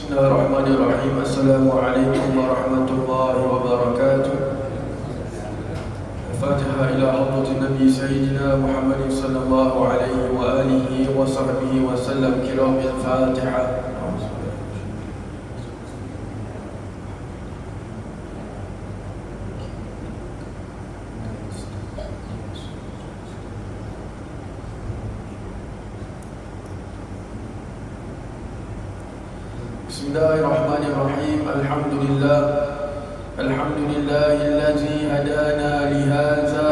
Bismillahirrahmanirrahim. Assalamualaikum warahmatullahi wabarakatuh. Al-Fatihah ila hadratin Nabi Sayyidina Muhammad sallallahu alaihi wa alihi wa sahbihi wa sallam. Kiramil Fatihah. Bismillahirrahmanirrahim. Alhamdulillahi hadana lihadza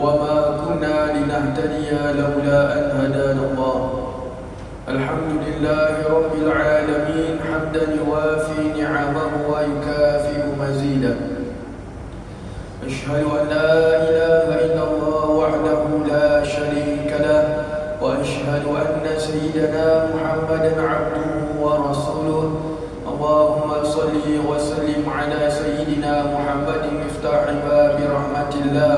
wa ma kunna linahtadiya laula an hadana Allah. Alhamdulillahi rabbil alamin hamdan yuwafi ni'amahu wa yukafi'u mazidah. Ashhadu an la ilaha illallah wahdahu la sharika lah wa ashhadu anna sayyidana Muhammadan 'abduhu wa rasuluh. Allahumma salli wa sallim ala sayyidina Muhammadin miftahi babi rahmatillah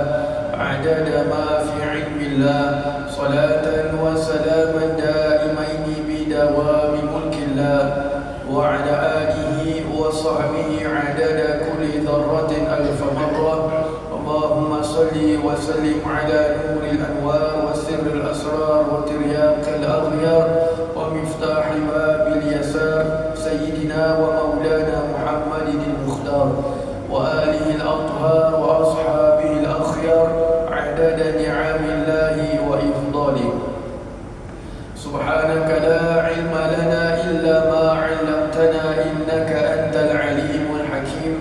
a'dada ma fi ilmillah salatan wa salaman daimaini bidawami mulkillah wa ala alihi wa sahbihi a'dada kulli dharratin alfa marrah. Allahumma salli wa sallim ala nuril anwar wa sirril asrar wa tiryaqil aghyar wa miftahi babil yasar سيدنا ومولانا محمد المختار وآله الأطهار وأصحابه الأخيار عدد نعم الله وإفضاله. سبحانك لا علم لنا إلا ما علمتنا إنك أنت العليم الحكيم.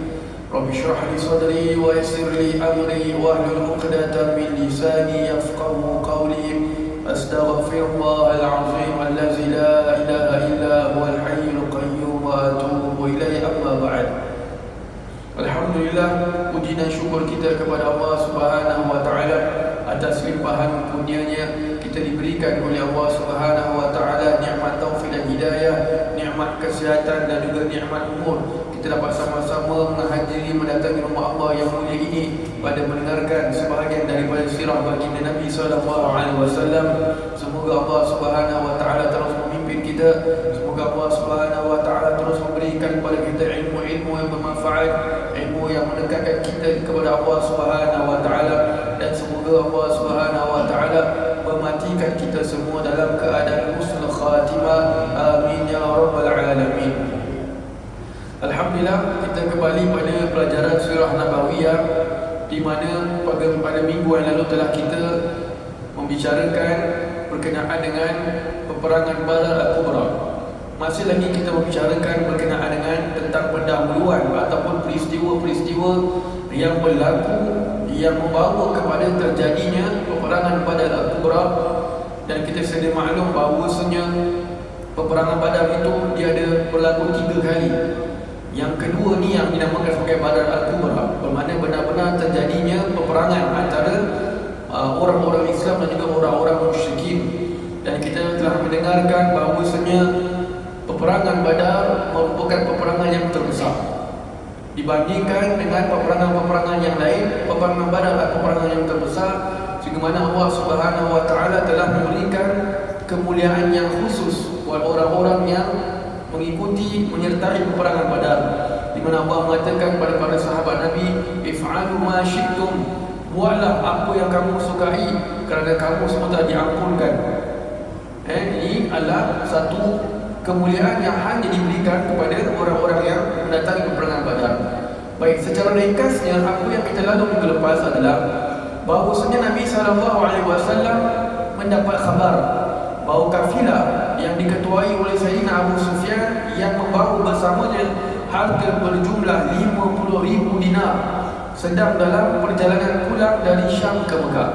رب اشرح لي صدري ويسر لي أمري واحلل عقدة من لساني يفقهوا قولي. أستغفر الله العظيم الذي لا إله إلا هو الحي القيوم وأتوب إليه. أما بعد. Alhamdulillah, puji dan syukur kita kepada Allah Subhanahu wa taala atas limpahan kurnia-Nya. Kita diberikan oleh Allah Subhanahu wa taala nikmat taufik dan hidayah, nikmat kesihatan dan juga nikmat umur. Kita dapat sama-sama menghadiri mendatangi rumah Allah yang mulia ini pada mendengarkan sebahagian daripada sirah baginda Nabi sallallahu alaihi wasallam. Semoga Allah Subhanahu wa taala terus memimpin kita. Semoga Allah Subhanahu wa taala terus memberikan kepada kita ilmu-ilmu yang bermanfaat, ilmu yang mendekatkan kita kepada Allah Subhanahu wa taala, dan semoga Allah Subhanahu wa taala mematikan kita semua dalam keadaan husnul khatimah. Amin ya rabbal alamin. Alhamdulillah, kita kembali pada pelajaran surah Nabawiyah, di mana pada minggu yang lalu telah kita membicarakan berkenaan dengan peperangan Badar Al-Kubra. Masih lagi kita membicarakan berkenaan dengan tentang pendahuluan ataupun peristiwa-peristiwa yang berlaku yang membawa kepada terjadinya peperangan Badar Al-Kubra. Dan kita sedia maklum bahawasanya peperangan Badar itu dia ada berlaku 3 kali. Yang kedua ni yang dinamakan sebagai Badar Al-Kubra, bermakna benar-benar terjadinya peperangan antara orang-orang Islam dan juga orang-orang musyrikin. Dan kita telah mendengarkan bahawasanya peperangan Badar merupakan peperangan yang terbesar dibandingkan dengan peperangan-peperangan yang lain. Peperangan Badar adalah peperangan yang terbesar, sehingga mana Allah Subhanahu wa taala telah memberikan kemuliaan yang khusus buat orang-orang yang mengikuti menyertai peperangan Badar, di mana Allah mengatakan kepada para sahabat Nabi, if'alu ma syi'tum, buatlah apa yang kamu sukai kerana kamu semua telah diampunkan. Ini adalah satu kemuliaan yang hanya diberikan kepada orang-orang yang mendatangi peperangan Badar. Baik, secara ringkasnya apa yang kita lalu minggu lepas adalah bahawasanya Nabi SAW mendapat khabar bahawa kafilah yang diketuai oleh Sayyidina Abu Sufyan yang membawa bersamanya harta berjumlah 50,000 dinar sedang dalam perjalanan pulang dari Syam ke Mekah,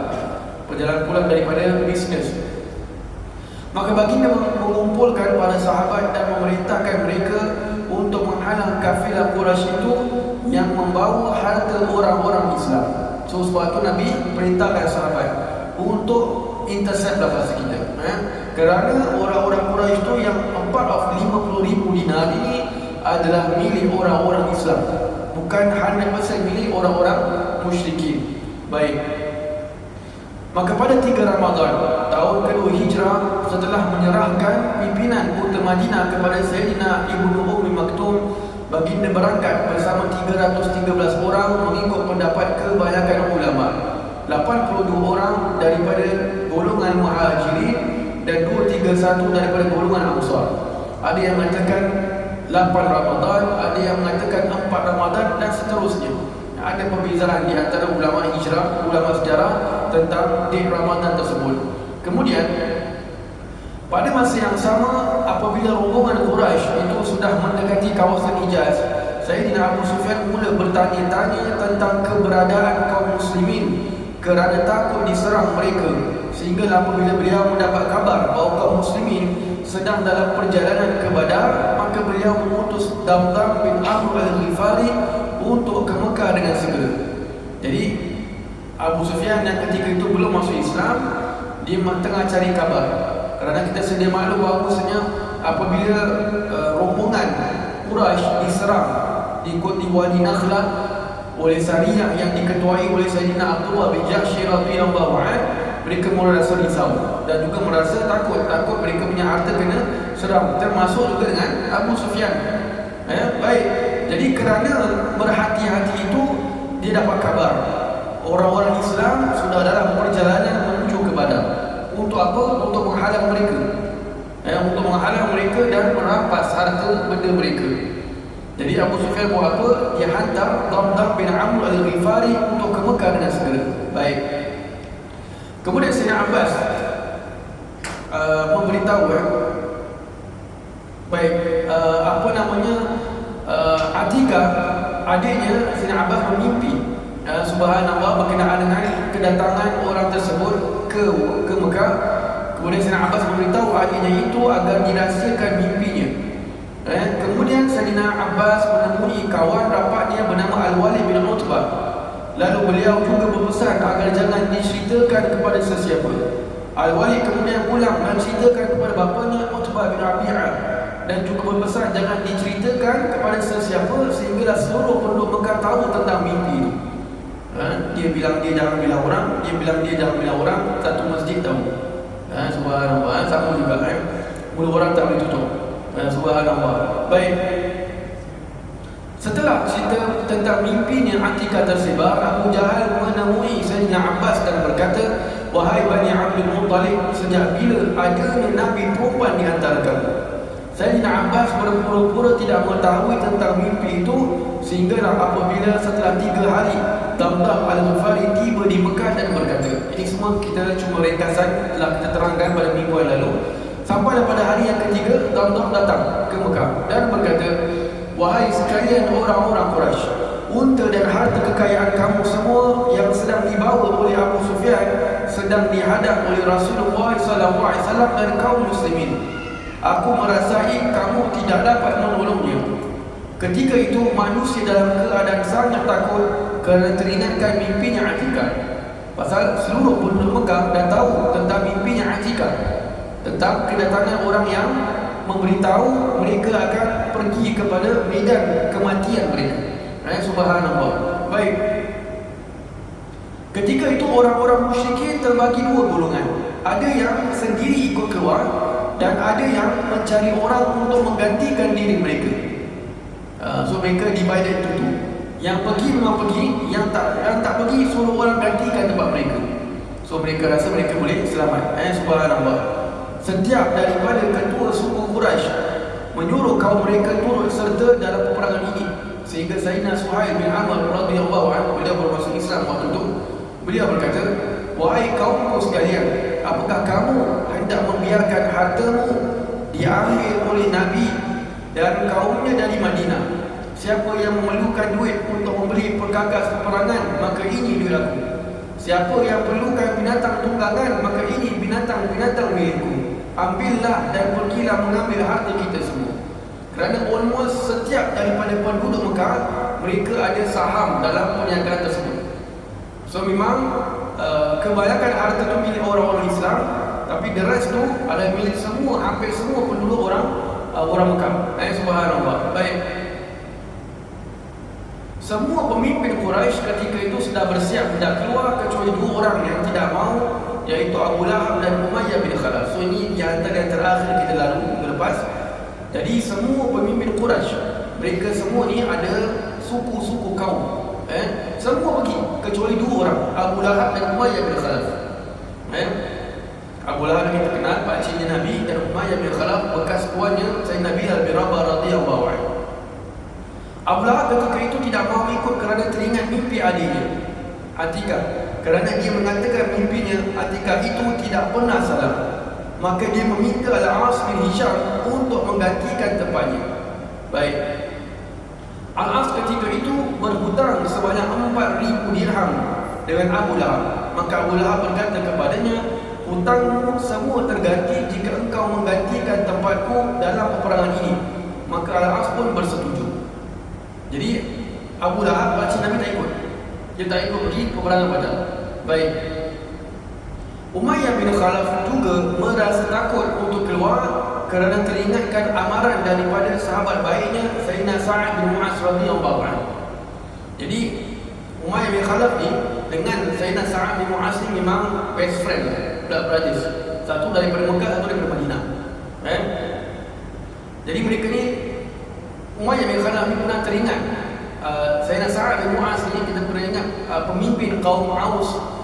perjalanan pulang daripada bisnes. Maka baginda mengumpulkan para sahabat dan memerintahkan mereka untuk menghalang kafilah Quraisy itu yang membawa harta orang-orang Islam. So sebab itu Nabi perintahkan sahabat untuk intercept lah bahasa kita, kerana orang-orang Quraisy itu yang 50,000 dinar ini adalah milik orang-orang Islam, bukan 100% milik orang-orang musyrikin. Baik, maka pada 3 Ramadan tahun kedua Hijrah setelah menyerahkan pimpinan kota Madinah kepada Sayyidina Ibnu Ummi Maktum, baginda berangkat bersama 313 orang mengikut pendapat kebanyakan ulama. 82 orang daripada golongan Muhajirin dan 231 daripada golongan Ansar. Ada yang mengatakan 8 Ramadan, ada yang mengatakan 4 Ramadan dan seterusnya. Ada perbezaan di antara ulama hijrah, ulama sejarah tentang date Ramadan tersebut. Kemudian pada masa yang sama, apabila rombongan Quraisy itu sudah mendekati kawasan Hijaz, Sayyidina Abu Sufyan mula bertanya-tanya tentang keberadaan kaum muslimin kerana takut diserang mereka. Sehingga apabila beliau mendapat kabar bahawa kaum muslimin sedang dalam perjalanan ke Badar, maka beliau mengutus Damdam bin Amr al-Ghifari untuk ke Mekah dengan segera. Jadi Abu Sufyan yang ketika itu belum masuk Islam, dia tengah cari kabar. Kerana kita sedia maklum bahawasanya apabila rombongan Quraisy diserang di Wadi Nakhlah oleh Sariyah yang diketuai oleh Sayyidina Abdullah bin Jahsy radhiyallahu anhu, mereka mula rasa risau dan juga merasa takut mereka punya harta kena serang, termasuk juga dengan Abu Sufyan. Baik, jadi kerana berhati-hati itu, dia dapat kabar orang-orang Islam sudah dalam perjalanan menuju ke Badar. Untuk apa? Untuk menghalang mereka, untuk menghalang mereka dan merampas harta benda mereka. Jadi Abu Sufyan buat apa? Dia hantar Damdam bin Amr al-Ghifari untuk ke Mekah dengan segera. Baik. Kemudian Sayyidina Abbas memberitahu Atikah, adiknya Sayyidina Abbas bermimpi subhanallah berkenaan dengan kedatangan orang tersebut ke Mekah. Kemudian Sayyidina Abbas memberitahu adiknya itu agar dirahsiakan mimpinya. Kemudian Sayyidina Abbas menemui kawan rapatnya bernama Al-Walid bin Utbah. Lalu beliau juga berpesan agar jangan diceritakan kepada sesiapa. Al-Walid kemudian pulang dan ceritakan kepada bapanya Utbah bin Rabi'ah, dan juga berpesan jangan diceritakan kepada sesiapa sehinggalah seluruh penduduk Mekah tahu tentang mimpi itu. Dia bilang dia jangan bilang orang, dia bilang dia jangan bilang orang, satu masjid tahu. Subhanallah, sama juga mulut orang tak boleh tutup. Subhanallah. Baik. Setelah cerita tentang mimpinya Atikah tersebar, Abu Jahal menemui Sayyidina Abbas dan berkata, "Wahai Bani Abdul Muttalib, sejak bila adanya Nabi perempuan di antara kamu?" Sayyidina Abbas berpura-pura tidak mengetahui tentang mimpi itu, sehinggalah apabila setelah 3 hari Damdam al-Ghifari tiba di Mekah dan berkata, ini semua kita cuma ringkasan telah kita terangkan pada minggu yang lalu. Sampailah pada hari yang ketiga, Damdam datang ke Mekah dan berkata, "Wahai sekalian orang-orang Quraisy, unta dan harta kekayaan kamu semua yang sedang dibawa oleh Abu Sufyan sedang dihadap oleh Rasulullah SAW dan kaum muslimin. Aku merasai kamu tidak dapat menolongnya." Ketika itu manusia dalam keadaan sangat takut kerana teringatkan mimpinya Atikah. Pasal seluruh penduduk Mekah dah tahu tentang mimpinya Atikah, tentang kedatangan orang yang memberitahu mereka akan pergi kepada medan kematian mereka. Subhanallah. Baik. Ketika itu orang-orang musyrikin terbagi 2 golongan. Ada yang sendiri ikut keluar dan ada yang mencari orang untuk menggantikan diri mereka. So mereka divided into 2. Yang pergi memang pergi, yang tak pergi suruh orang gantikan tempat mereka. So mereka rasa mereka boleh selamat. Subhanallah. Setiap daripada ketua suku Quraisy menyuruh kaum mereka turut serta dalam peperangan ini. Sehingga Sayyidina Suhail bin Amr radhiyallahu anhu, beliau bermasuk Islam waktu itu, beliau berkata, "Wahai kaumku sekalian, apakah kamu hendak membiarkan hartamu diambil oleh Nabi dan kaumnya dari Madinah? Siapa yang memerlukan duit untuk membeli perkakas peperangan, maka ini duit aku. Siapa yang perlukan binatang tunggangan, maka ini binatang-binatang milikku. Ambillah dan pergilah mengambil harta kita semua." Kerana almost setiap daripada penduduk Mekah, mereka ada saham dalam perniagaan tersebut. So memang kebanyakan harta itu milik orang-orang Islam, tapi the rest tu adalah milik semua, hampir semua penduduk orang Mekah. Subhanallah. Baik. Semua pemimpin Quraisy ketika itu sudah bersiap hendak keluar kecuali 2 orang yang tidak mau, iaitu Abu Lahab dan Umayyah bin Khalaf. So ini di antara yang terakhir kita lalu minggu lepas. Jadi semua pemimpin Quraisy, mereka semua ni ada suku-suku kaum, semua pergi kecuali dua orang, Abu Lahab dan Umayyah bin Khalaf. Abu Lahab kita kenal pakciknya Nabi, dan Umayyah bin Khalaf bekas tuannya Sayyidina Bilal bin Rabah radhiyallahu anhu. Abu Lahab ketika itu tidak mahu ikut kerana teringat mimpi adiknya Atikah, kerana dia mengatakan mimpinya Atikah itu tidak pernah salah. Maka dia meminta Al-As bin Hisham untuk menggantikan tempatnya. Baik, Al-As ketika itu berhutang sebanyak 4,000 dirham dengan Abu Lahab. Maka Abu Lahab berkata kepadanya, hutangmu semua terganti jika engkau menggantikan tempatku dalam peperangan ini. Maka Al-As pun bersetuju. Jadi Abu Lahab pakcik Nabi tak ikut. Dia tak ikut pergi peperangan Badar. Baik, Umayyah bin Khalaf juga merasa takut untuk keluar kerana teringatkan amaran daripada sahabat baiknya Sayyidina Sa'ad bin Mu'az radhiyallahu anhu. Jadi Umayyah bin Khalaf ni dengan Sayyidina Sa'ad bin Mu'az ni memang best friend, blood brothers. Satu daripada Mekah, satu daripada Madinah. Jadi mereka ni, Umayyah bin Khalaf ni pernah teringat Sayyidina Sa'ad bin Mu'az ni, kita pernah ingat pemimpin kaum Aus.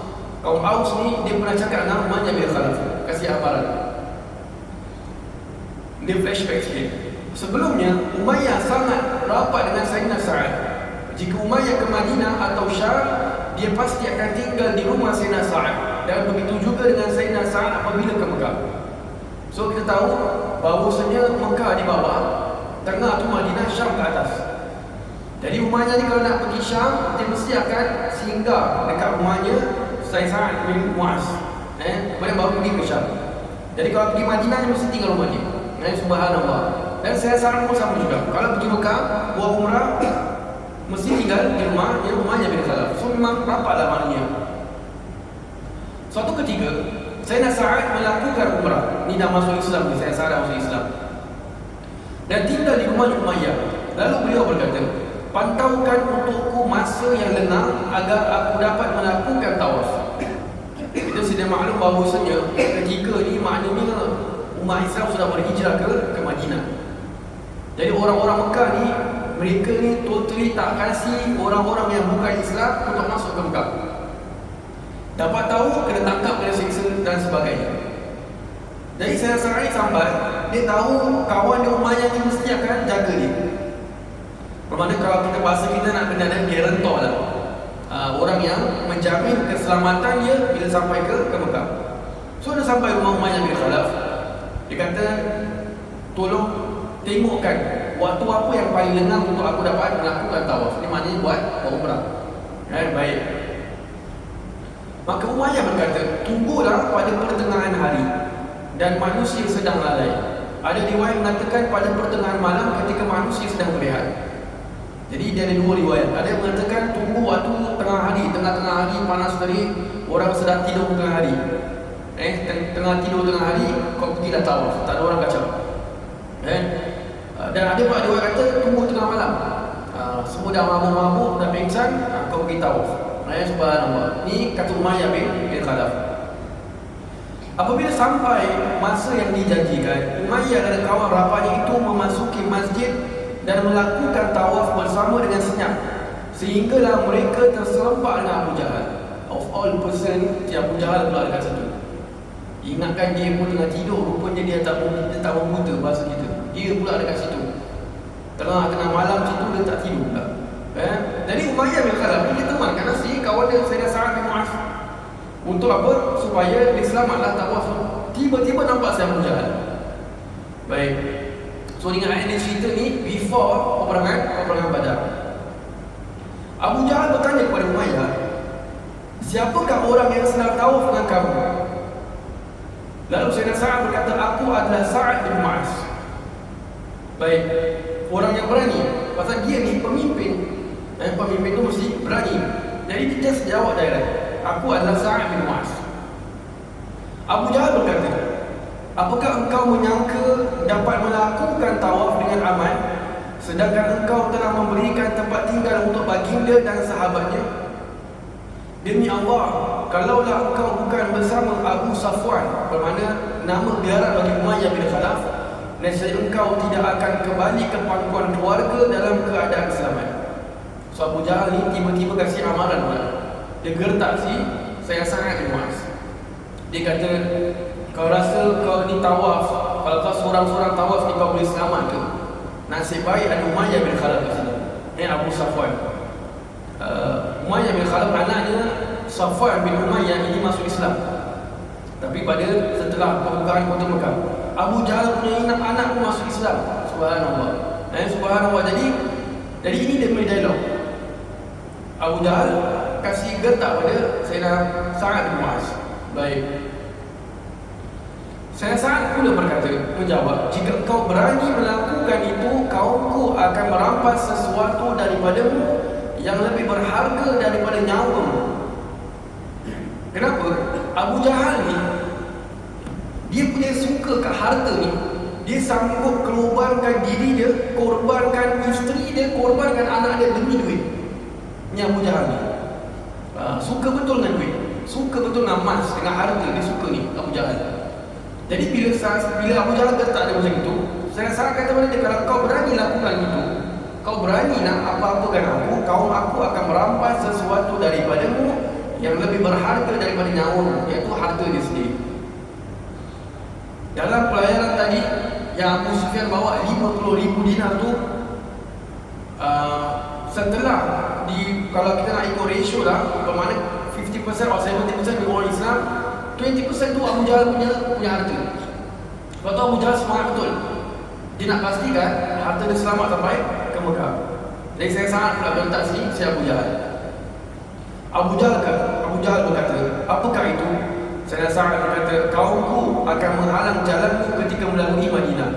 Kaum Aus ni dia pernah cakap dengan Umayyah bin Khalaf, kasih amaran. Dia flashback sikit. Sebelumnya Umayyah sangat rapat dengan Sayyidina Sa'ad. Jika Umayyah ke Madinah atau Syam, dia pasti akan tinggal di rumah Sayyidina Sa'ad. Dan begitu juga dengan Sayyidina Sa'ad apabila ke Mekah. So kita tahu bahawasanya Mekah di bawah, tengah tu Madinah, Syam ke atas. Jadi Umayyah ni kalau nak pergi Syam, dia mesti akan singgah dekat rumahnya Sayyidina Sa'ad bin Mu'az, kemudian baru pergi ke Syam. Jadi kalau pergi Madinah, dia mesti tinggal rumah dia. Subhanallah. Dan Sayyidina Sa'ad pun sama juga. Kalau pergi Mekah, buat umrah, mesti tinggal di rumahnya bin Khalaf. So memang rapatlah maknanya. Suatu ketika Sayyidina Sa'ad melakukan umrah. Ni dah masuk Islam ni, Sayyidina Sa'ad masuk Islam, dan tinggal di rumah Umayyah. Lalu beliau berkata, pantaukan untukku masa yang lengang agar aku dapat melakukan tawaf. Kita sudah maklum bahawasanya ketika ni maknanya umat Islam sudah berhijrah ke Madinah. Jadi orang-orang Mekah ni, mereka ni totally tak kasih orang-orang yang bukan Islam untuk masuk ke Mekah. Dapat tahu, kena tangkap, kena siksa dan sebagainya. Jadi saya Sa'ad sampai, dia tahu kawan dia Umayyah ni mesti akan jaga dia. Bermakna kalau kita bahasa kita nak kena ada guarantor lah, orang yang menjamin keselamatan dia bila sampai ke Mekah. So dia sampai rumah Umayyah bin Khalaf. Dia kata, tolong tengokkan waktu apa yang paling lengang untuk aku dapat melakukan tawaf. Ini maknanya buat umrah. Baik. Maka Umayyah berkata, tunggulah pada pertengahan hari dan manusia sedang lalai. Ada riwayat mengatakan pada pertengahan malam ketika manusia sedang berehat. Jadi dia ada dua riwayat. Ada yang mengatakan tunggu waktu tengah hari, tengah-tengah hari panas terik, orang sedang tidur tengah hari. Tengah tidur tengah hari, kau pergi dah tawaf, tak ada orang kacau. Dan ada pula riwayat kata tunggu tengah malam, semua dah mabuk-mabuk, dah pingsan, kau pergi tawaf. Subhanallah. Ni kata Umayyah bin Khalaf. Apabila sampai masa yang dijanjikan, Umayyah dan kawan rapatnya itu memasuki masjid dan melakukan tawaf bersama dengan senyap, sehinggalah mereka terserempak dengan Abu Jahal. Of all person, Abu Jahal pula dekat situ. Ingatkan dia pun tengah tidur, rupanya dia tak membuta bahasa kita. Dia pula dekat situ. Tengah malam situ dia tak tidur pula. Jadi Umayyah bin Khalaf ni dia temankan nasi kawan dia Sayyidina Sa'ad bin Mu'az. Untuk apa? Supaya dia selamatlah tawaf. Tiba-tiba nampak Abu Jahal. Baik. So dengan ayat cerita ni before peperangan Badar. Abu Jahal bertanya kepada Umayyah, siapakah orang yang sedang tawaf dengan kamu? Lalu Sayyidina Sa'ad berkata, aku adalah Sa'ad bin Mu'az. Baik, orang yang berani. Pasal dia ni pemimpin. Pemimpin tu mesti berani. Jadi dia just jawab direct, aku adalah Sa'ad bin Mu'az. Abu Jahal berkata, apakah engkau menyangka dapat melakukan tawaf dengan aman, sedangkan engkau telah memberikan tempat tinggal untuk baginda dan sahabatnya? Demi Allah, kalaulah engkau bukan bersama Abu Safwan, bermakna nama biara bagi Umayyah bin Khalaf, nescaya engkau tidak akan kembali ke pangkuan keluarga dalam keadaan selamat. So Abu Jahal ni tiba-tiba kasih amaran pula. Dia gertak saya sangat emas. Dia kata, kau rasa kau ni tawaf, kalau kau seorang-seorang tawaf ni kau boleh selamat ke? Nasib baik ada Umayyah bin Khalaf di sini. Ni Abu Safwan. Umayyah bin Khalaf anaknya Safwan bin Umayyah ini masuk Islam. Tapi pada setelah pembukaan kota Mekah, Abu Jahal punya anak pun masuk Islam. Subhanallah. Subhanallah. Jadi ini dia punya dialog. Abu Jahal kasih gertak pada Sayyidina Sa'ad bin Mu'az. Baik. Saya Sa'ad pula berkata, menjawab, jika engkau berani melakukan itu, kaumku akan merampas sesuatu daripadamu yang lebih berharga daripada nyawamu. Kenapa? Abu Jahal ni, dia punya suka kat harta ni, dia sanggup korbankan diri dia, korbankan isteri dia, korbankan anak dia demi duit. Ni Abu Jahal ni suka betul dengan duit, suka betul dengan emas, dengan harta. Dia suka ni Abu Jahal. Jadi bila Abu Jahal gertak dia macam itu, saya kata pada dia, kalau kau berani lakukan itu, kau berani nak apa-apakan aku, kaum aku akan merampas sesuatu daripadamu yang lebih berharga daripada nyawamu, iaitu harta dia sendiri. Dalam pelayaran tadi yang Abu Sufyan bawa 50,000 dinar tu, setelah kalau kita nak ikut ratio lah, bermakna 50% atau 70% di orang Islam, 20% tu Abu Jahal punya harta. Sebab tu Abu Jahal semangat betul. Dia nak pastikan harta dia selamat sampai ke Mekah. Jadi saya sangat pula bentak si Abu Jahal. Abu Jahal berkata, apakah itu? Saya sangat berkata, kaumku akan menghalang jalanku ketika melalui Madinah.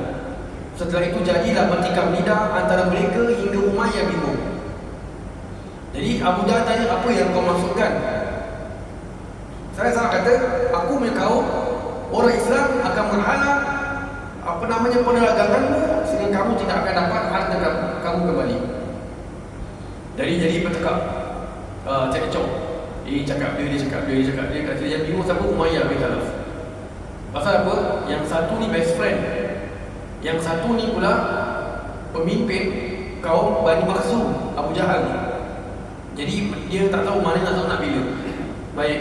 Setelah itu jadilah bertikam lidah antara mereka hingga Umayyah bingung. Jadi Abu Jahal tanya, apa yang kau maksudkan? Saya sangat kata, aku punya kaum, orang Islam akan menghalang perdaganganmu sehingga kamu tidak akan dapat harta kamu kembali. Jadi bertekak, cekcok. Dia cakap dia kata yang bingung siapa? Umayyah bin Khalaf. Pasal apa? Yang satu ni best friend, yang satu ni pula pemimpin kaum Bani Makhzum, Abu Jahal ni. Jadi dia tak tahu mana nak bila. Baik.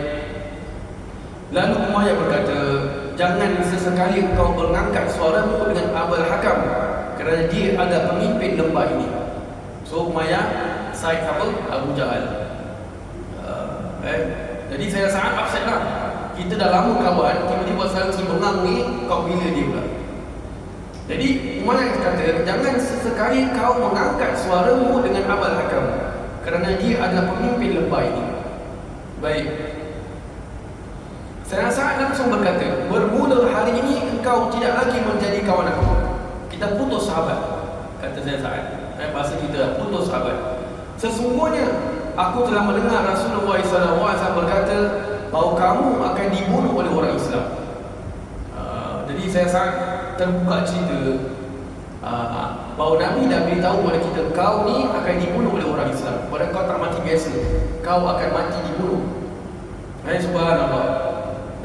Lalu Umayyah berkata, jangan sesekali engkau mengangkat suaramu dengan Abul Hakam, kerana dia ada pemimpin lembah ini. So Umayyah side apa? Abu Jahal. Jadi saya sangat upset lah. Kita dah lama kawan, tiba-tiba saya bengang ni, kau bila dia pula. Jadi Umayyah kata, jangan sesekali kau mengangkat suaramu dengan Abul Hakam, kerana dia adalah pemimpin lembah ini. Baik. Saya sangat langsung berkata, bermula hari ini engkau tidak lagi menjadi kawan aku. Kita putus sahabat. Kata saya saat. Bahasa kita putus sahabat. Sesungguhnya aku telah mendengar Rasulullah SAW berkata bahawa kamu akan dibunuh oleh orang Islam. Jadi saya sangat terbuka cerita bahawa Nabi dah beritahu kepada kita, kau ni akan dibunuh oleh orang Islam. Padahal kau tak mati biasa, kau akan mati dibunuh. Subhanallah.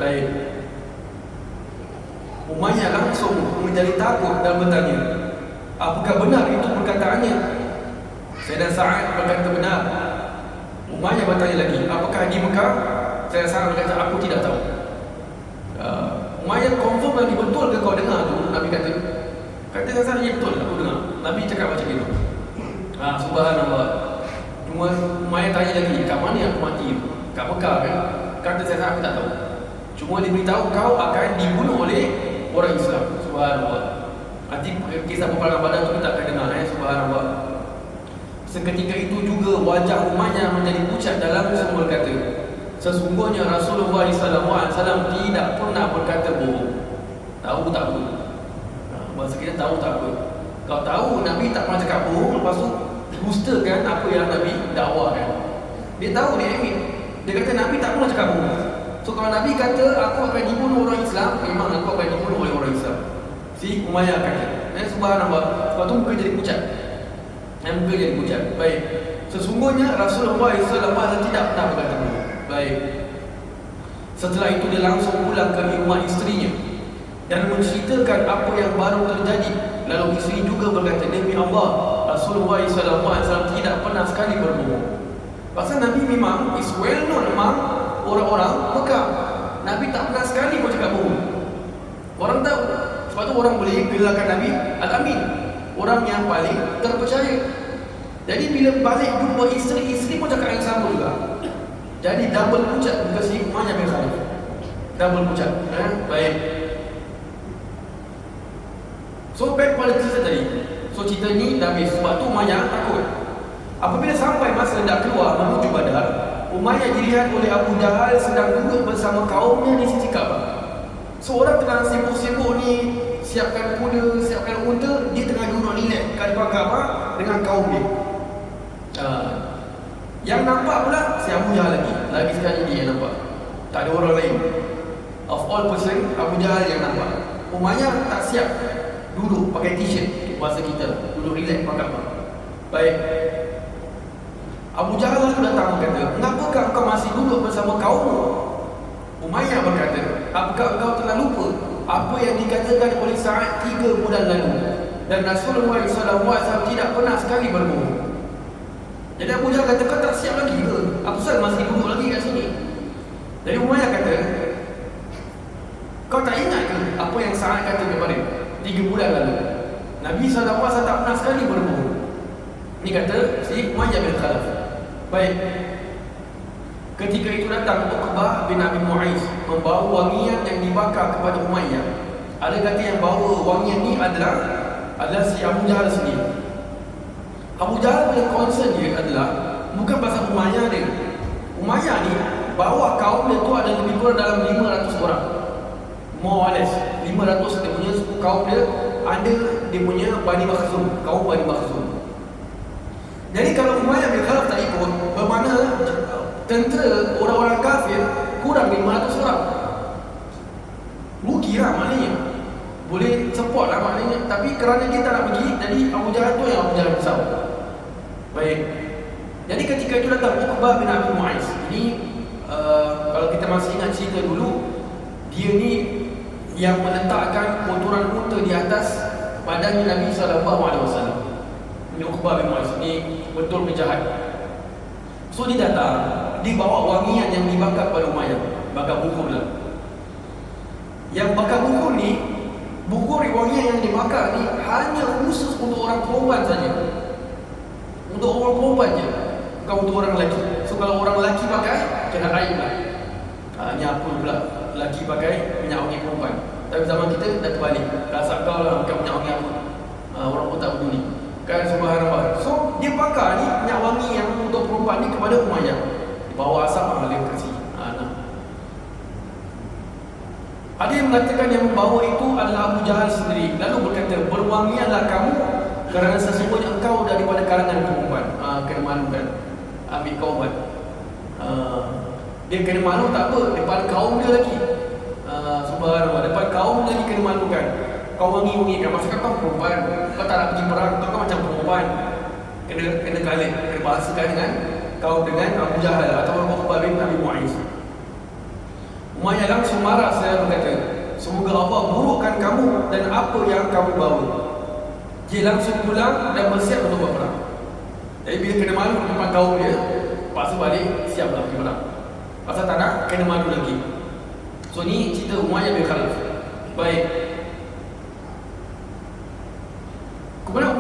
Baik. Umayyah langsung menjadi takut dan bertanya, apakah benar itu perkataannya? Sayyidina Sa'ad berkata benar. Umayyah bertanya lagi, apakah di Mekah? Sayyidina Sa'ad berkata, aku tidak tahu. Umayyah confirm lagi, betul ke kau dengar tu? Nabi kata Sayyidina Sa'ad, ya betul, aku dengar. Nabi cakap macam itu. Subhanallah. Cuma Umayyah tanya lagi, kat mana aku mati? Kat Mekah kan? Kata Sayyidina Sa'ad, aku tak tahu. Cuma dia beritahu kau akan dibunuh oleh orang Islam. Subhanallah. Nanti kisah peperangan Badar tu kita akan dengar. Subhanallah. Seketika itu juga wajah Umayyah menjadi pucat dalam semua kata. Sesungguhnya Rasulullah SAW tidak pernah berkata bohong. Tahu tak apa? Bahasa kita tahu tak apa. Kau tahu Nabi tak pernah cakap bohong, lepas tu dustakan apa yang Nabi dakwakan. Dia tahu, dia amin. Dia kata Nabi tak pernah cakap bohong. So kalau Nabi kata aku akan dibunuh orang Islam, memang aku akan dibunuh oleh orang Islam. Si Umayyah kata. Subhanallah. Lepas tu muka jadi pucat. Muka jadi pucat. Baik. Sesungguhnya Rasulullah SAW tidak pernah berkata bohong. Baik. Setelah itu dia langsung pulang ke rumah isterinya dan menceritakan apa yang baru terjadi. Lalu isteri juga berkata, demi Allah, Rasulullah SAW tidak pernah sekali berbohong. Pasal Nabi memang is well known among orang-orang Mekah. Nabi tak pernah sekali pun cakap bohong. Orang tahu. Sebab tu orang boleh gelarkan Nabi Al-Amin, orang yang paling terpercaya. Jadi bila balik jumpa isteri pun cakap yang sama juga. Jadi double pucat muka si Umayyah bin Khalaf. Double pucat. Baik. So back pada cerita tadi. So cerita ni dah habis. Sebab tu Umayyah takut. Apabila sampai masa nak keluar menuju Badar, Umayyah dilihat oleh Abu Jahal sedang duduk bersama kaumnya di sisi Kaabah. So orang tengah sibuk-sibuk ni, siapkan kuda, siapkan unta, dia tengah duduk relax kat depan Kaabah dengan kaum dia. Yang nampak pula si Abu Jahal lagi sekali dia yang nampak. Tak ada orang lain. Of all person, Abu Jahal yang nampak. Umayyah tak siap duduk pakai t-shirt bahasa kita, duduk relax depan Kaabah. Baik. Abu Jahal lalu datang berkata, "Mengapakah engkau masih duduk bersama kaummu?" Umayyah berkata, "Apakah engkau telah lupa apa yang dikatakan oleh Sa'ad 3 bulan lalu? Dan Rasulullah SAW tidak pernah sekali berbohong." Jadi Abu Jahal kata, "Kau tak siap lagi ke? Apa pasal masih duduk lagi kat sini?" Jadi Umayyah kata, "Kau tak ingat ke apa yang Sa'ad kata kepada 3 bulan lalu? Nabi SAW tak pernah sekali berbohong." Ini kata si Umayyah bin Khalaf. Baik. Ketika itu datang Uqbah bin Abi Mu'aiz membawa wangian yang dibakar kepada Umayyah. Ada kata yang bawa wangian ni adalah si Abu Jahal sendiri. Abu Jahal punya concern dia adalah bukan pasal Umayyah dia. Umayyah ni bawa kaum dia tu ada lebih kurang dalam 500 orang. More or less 500 dia punya suku kaum dia, ada dia punya Bani Makhzum, kaum Bani Makhzum. Jadi kalau Umayyah bin Khalaf tak ikut, bermakna tentera orang-orang kafir kurang 500 orang. Rugi lah maknanya. Boleh support lah maknanya. Tapi kerana dia tak nak pergi, jadi Abu Jahal tu yang Abu Jahal risau. Baik. Jadi ketika itu datang Uqbah bin Abi Mu'aiz. Ini kalau kita masih ingat cerita dulu, dia ni yang meletakkan kotoran unta di atas badan Nabi SAW. Ini Uqbah bin Mu'aiz ni betul penjahat. So dia datang, dia bawa wangian yang dibakar pada Umayyah, bakar bukur lah. Yang bakar bukur ni, bukur wangian yang dibakar ni hanya khusus untuk orang perempuan saja. Untuk orang perempuan je, bukan untuk orang lelaki. So kalau orang lelaki pakai, kena aib lah. Ni apa pula lelaki pakai minyak wangi perempuan. Tapi zaman kita dah terbalik. Rasa kau lah bukan minyak wangi apa. Orang pun tak peduli. Kan subhanallah. So dia pakar ni minyak wangi yang untuk perempuan ni kepada Umayyah. Bawa asap dia kasih. Ada yang mengatakan yang membawa itu adalah Abu Jahal sendiri. Lalu berkata, "Berwangianlah kamu kerana sesungguhnya engkau daripada kalangan perempuan." Kena malu kan. Ambil kaumat. Dia kena malu tak apa, depan kaum dia lagi. Subhanallah, depan kaum dia lagi kena malu kan. Kau wangi-wangikan, masa kau perempuan, kau tak nak pergi perang, kau macam perempuan. Kena kalit, kena bahasakan dengan kau dengan Abu Jahal atau Uqbah bin Abi Mu'aiz. Umayyah langsung marah, saya berkata, "Semoga Allah burukkan kamu dan apa yang kamu bawa." Dia langsung pulang dan bersiap untuk berperang. Jadi bila kena malu depan kaum dia, lepas tu balik, siaplah pergi perang. Pasal tak nak, kena malu lagi. So ni cerita Umayyah bin Khalaf. Baik. Kemudian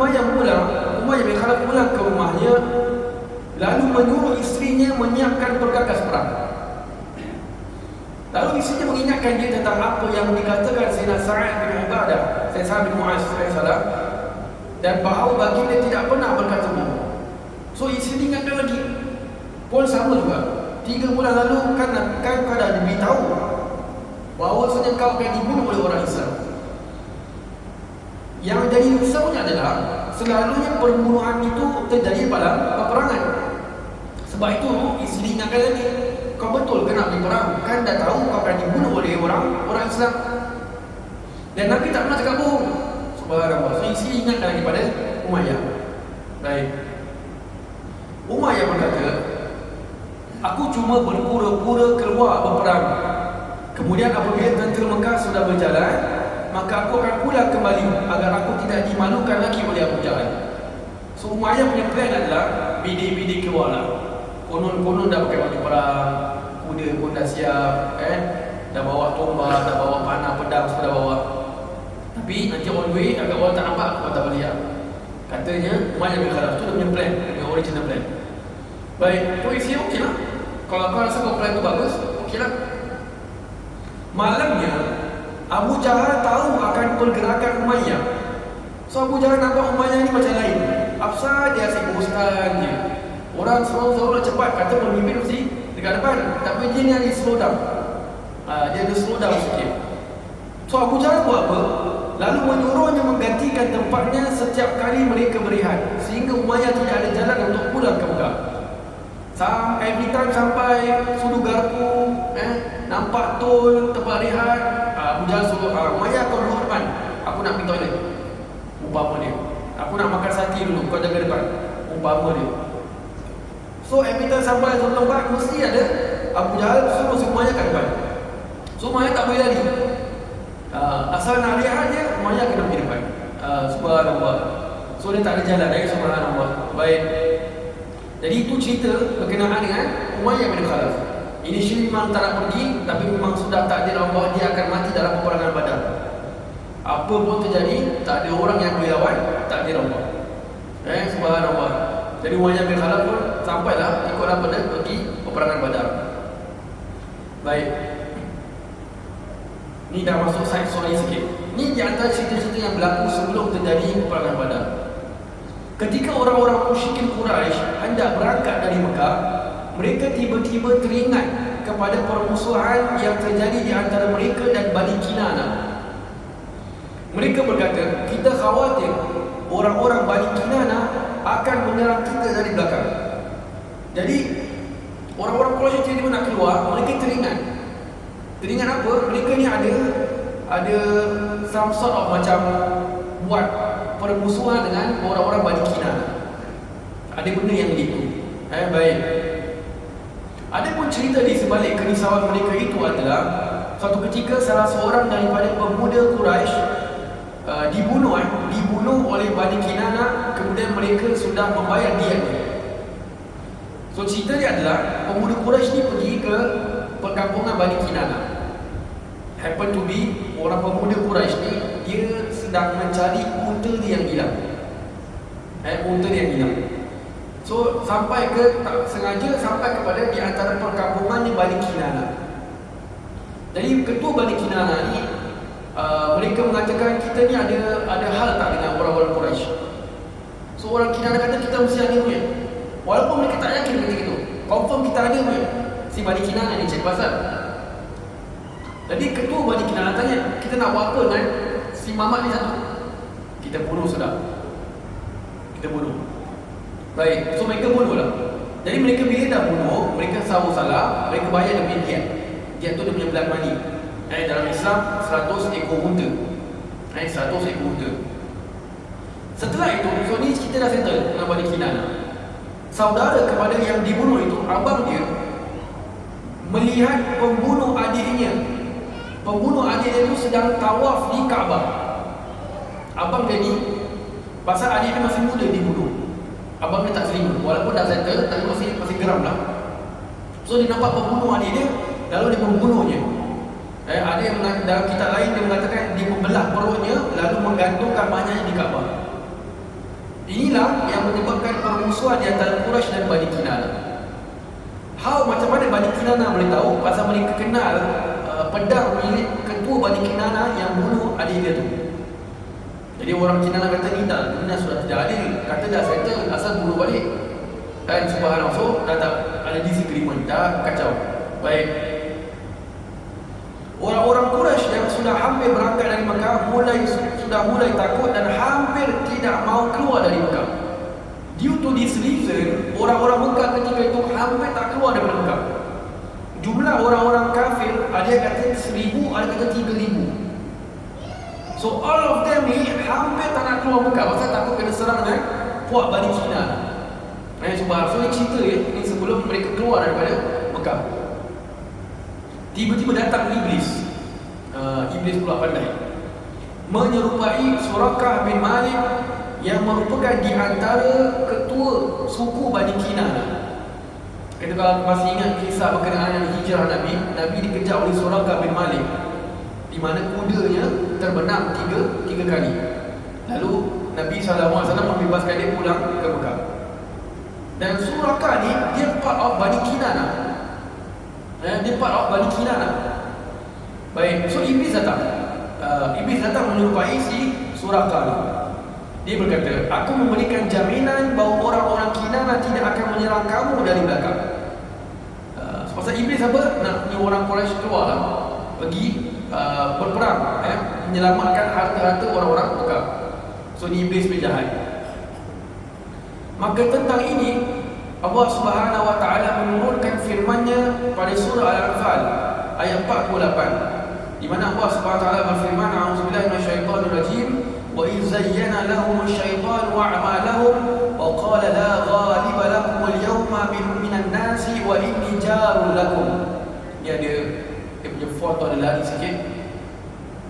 Umayyah bin Khalaf pulang ke rumahnya, lalu menyuruh isterinya menyiapkan perkakas perang. Lalu isterinya mengingatkan dia tentang apa yang dikatakan Sayyidina Sa'ad bin Ubadah, Sa'ad bin Mu'az, dan bahawa baginda tidak pernah berkata bohong. So isteri ingatkan lagi. Pun sama juga. 3 bulan lalu kan kau dah diberitahu bahawa sebenarnya kau akan dibunuh oleh orang Islam. Yang jadi risaunya adalah selalunya pembunuhan itu terjadi pada peperangan. Sebab itu isteri ingatkan lagi, kau betul ke nak pergi perang? Kan dah tahu kau akan dibunuh oleh orang Islam. Dan Nabi tak pernah cakap bohong. Subhanallah. So isteri ingatkan lagi pada Umayyah. Baik. Umayyah berkata, "Aku cuma berpura-pura keluar berperang Kemudian apabila tentera Mekah sudah berjalan, maka aku akan pulang kembali agar aku tidak dimalukan lagi oleh Abu Jahal. So Umayyah punya plan adalah bidik-bidik keluar lah. Konon-konon dah pakai baju perang, kuda pun dah siap, dah bawa tombak, dah bawa panah, pedang, sudah dah bawa. Tapi nanti on the way agak orang tak nampak, orang tak boleh. Katanya Umayyah bin Khalaf tu dia punya plan, dia original plan. Baik, tu isi okey lah. Kalau kau rasa kau plan tu bagus, okey lah. Malamnya Abu Jahal tahu akan pergerakan Umayyah. So Abu Jahal nampak Umayyah ni macam lain. Apasal dia asyik berustan je. Orang slow cepat, kata pemimpin mesti dekat depan. Tapi dia ni ada slow down. Dia ada slow down sikit. So Abu Jahal buat apa? Lalu menyuruhnya menggantikan tempatnya setiap kali mereka berehat, sehingga Umayyah tidak ada jalan untuk pulang ke Mekah. Every time sampai sudut garpu, nampak tol, tempat rehat, Abu Jahal suruh Umayyah kau duduk depan, aku nak pergi toilet. Umpama dia, aku nak makan sate dulu, kau jaga depan. Umpama dia. So every time sampai satu tempat, mesti ada Abu Jahal suruh si Umayyah kat depan. So Umayyah tak boleh lari. Asal nak rehat je, Umayyah kena pergi depan. Subhanallah. So dia tak ada jalan lagi. Subhanallah. Baik. Jadi itu cerita berkenaan dengan Umayyah bin Khalaf. Initially memang tak nak pergi, tapi memang sudah takdir Allah dia akan mati dalam peperangan Badar. Apa pun terjadi, tak ada orang yang boleh lawan takdir Allah. Subhanallah. Jadi Umayyah bin Khalaf pun sampailah ikutlah pada pergi peperangan Badar. Baik. Ni dah masuk side story sikit. Ni di antara cerita-cerita yang berlaku sebelum terjadi peperangan Badar. Ketika orang-orang musyrikin Quraisy hendak berangkat dari Mekah, mereka tiba-tiba teringat kepada permusuhan yang terjadi di antara mereka dan Bani Kinana. Mereka berkata, kita khawatir orang-orang Bani Kinana akan menyerang kita dari belakang. Jadi orang-orang Quraisy tiba-tiba nak keluar, mereka teringat. Teringat apa? Mereka ni ada some sort of macam buat permusuhan dengan orang-orang Bani Kinana. Ada benda yang begitu. Baik. Ada pun cerita di sebalik kerisauan mereka itu adalah suatu ketika salah seorang daripada pemuda Quraisy dibunuh oleh Bani Kinana, kemudian mereka sudah membayar diatnya. So cerita dia adalah pemuda Quraisy ni pergi ke perkampungan Bani Kinana. Happen to be orang pemuda Quraisy ni dia sedang mencari unta dia yang hilang. Unta dia yang hilang. So sampai ke tak sengaja sampai kepada di antara perkampungannya Bani Kinana. Jadi ketua Bani Kinana ni mereka mengatakan kita ni ada hal tak dengan orang-orang Quraisy. So orang Kinana kata kita mesti ada punya. Walaupun mereka tak yakin ketika itu, confirm kita ada punya. Si Bani Kinana ni cek pasal. Jadi ketua Bani Kinana tanya, kita nak buat apa kan? Si Mamat ni satu, kita bunuh sudah. Kita bunuh. Baik, so mereka bunuh lah. Jadi mereka bila dah bunuh, mereka tahu salah, mereka bayar dia punya diat. Diat tu dia punya blood money. Dalam Islam 100 ekor unta. 100 ekor unta. Setelah itu, so ni kita dah settle dengan Bani Kinana. Saudara kepada yang dibunuh itu, abang dia melihat pembunuh adiknya. Pembunuh adik dia itu sedang tawaf di Kaabah. Abang dia ni, pasal adik dia masih muda dibunuh, abang dia tak terima. Walaupun dah settle, tapi masih geram lah. So dia nampak pembunuh adik dia, lalu dia membunuhnya. Ada yang dalam kitab lain dia mengatakan dia membelah perutnya, lalu menggantungkan mayatnya di Kaabah. Inilah yang menyebabkan permusuhan di antara Quraisy dan Bani Kinana. How macam mana Bani Kinana boleh tahu? Pasal mereka kenal pedang milik ketua Bani Kinana yang bunuh adik dia tu. Jadi orang Kinana kata ni dah sudah tidak adil, kata dah settle, asal bunuh balik. Dan subhanallah, so dah tak ada disagreement, dah kacau. Baik. Orang-orang Quraisy yang sudah hampir berangkat dari Mekah sudah mulai takut dan hampir tidak mau keluar dari Mekah. Due to this reason, orang-orang Mekah ketika itu hampir tak keluar daripada Mekah. Jumlah orang-orang kafir ada yang kata 1,000, ada yang kata 3,000. So all of them ni hampir tak nak keluar Mekah pasal takut kena serang dengan puak Bani Kinana. Subhanallah, so ni cerita ni sebelum mereka keluar daripada Mekah. tiba-tiba datang iblis. Iblis pula pandai, menyerupai Surakah bin Malik yang merupakan di antara ketua suku Bani Kinanah. Kita kalau masih ingat kisah berkenaan dengan hijrah Nabi dikejar oleh Surakah bin Malik, di mana kudanya terbenam tiga kali. Lalu Nabi SAW membebaskan dia pulang ke Mekah. Dan Surakah ni dia part of Bani Kinanah. Dia part of Bani Kinanah. Baik, so Iblis datang. Iblis datang menyerupai si Surakah ni. Dia berkata, aku memberikan jaminan bahawa orang-orang Kinanah tidak akan menyerang kamu dari belakang. Pasal Iblis apa? Nak ni orang Quraisy keluar lah, pergi berperang, menyelamatkan harta-harta orang-orang Mekah. So ni Iblis berjahat. Maka tentang ini Allah Subhanahu Wa Taala menurunkan firman-Nya pada surah Al-Anfal ayat 48, di mana Allah Subhanahu Wa Taala berfirman, a'udzubillahi minasyaitonir rajim, wa idz zayyana lahum asy-syaitanu a'malahum wa qala la ghaliba lakum al-yawma minan nasi wa inni jarul lakum. Dia punya foto ada lari sikit,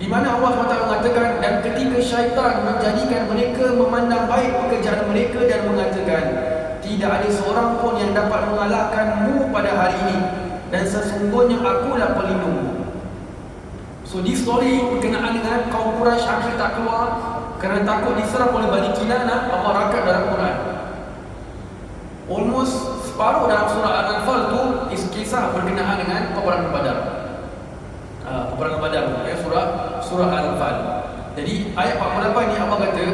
di mana Allah SWT mengatakan, dan ketika syaitan menjadikan mereka memandang baik pekerjaan mereka dan mengatakan, tidak ada seorang pun yang dapat mengalahkanmu pada hari ini, dan sesungguhnya akulah pelindungmu. So this story berkenaan dengan kaum Quraisy akhir tak keluar kerana takut diserang oleh Bani Kinanah. Allah rakat dalam Quran. Almost separuh dalam surah Al-Anfal tu kisah berkenaan dengan peperangan Badar. Peperangan Badar, surah Al-Anfal. Jadi ayat 48 ni Allah kata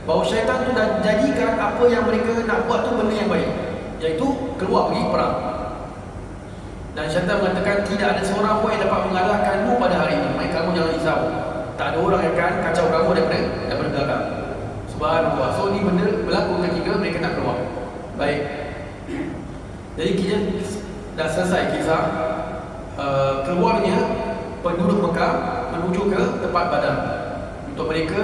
bahawa syaitan tu dah jadikan apa yang mereka nak buat tu benda yang baik, iaitu keluar pergi perang. Dan syaitan mengatakan tidak ada seorang pun yang dapat mengalahkanmu pada hari ini. Maka kamu jangan risau, tak ada orang yang akan kacau kamu daripada belakang. Subhanallah. So ni benda berlaku ketika mereka nak keluar. Baik, jadi kita dah selesai kisah keluarnya penduduk Mekah menuju ke tempat Badar untuk mereka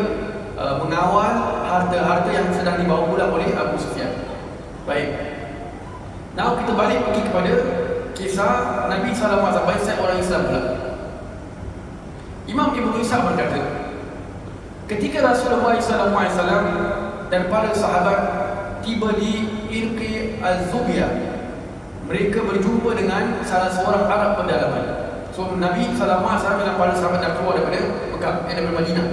mengawal harta-harta yang sedang dibawa pulang oleh Abu Sufyan. Baik, now kita balik pergi kepada kisah Nabi SAW baik orang Islam pula. Imam Ibn Ishaq berkata, ketika Rasulullah SAW dan para sahabat tiba di Irqi Al-Zubiyah, mereka berjumpa dengan salah seorang Arab pedalaman. So Nabi SAW dan para sahabat dah keluar daripada Mekah, daripada Madinah,